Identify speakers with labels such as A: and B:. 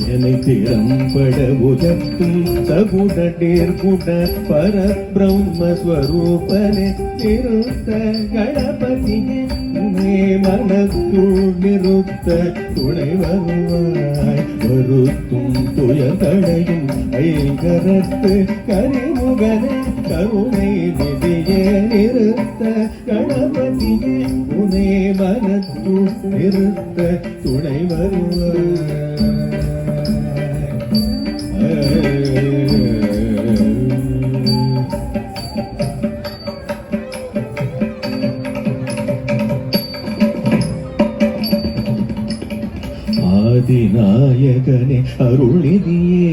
A: என்னை திறம்பட உதக்கும் சகுடேர்குட பரபிரம்மஸ்வரூபனே நிறுத்த கணபதியே உமே மனத்துள் நிறுத்த துணை வருவாய் வருத்தும் துயர்களையும் ஐங்கரத்து கரிமுகனே கருணை நிதியே நிறுத்த கணபதியே உமே மனத்துள் நிறுத்த துணை வருவாய். ஆதிநாயகனே அருள்நிதியே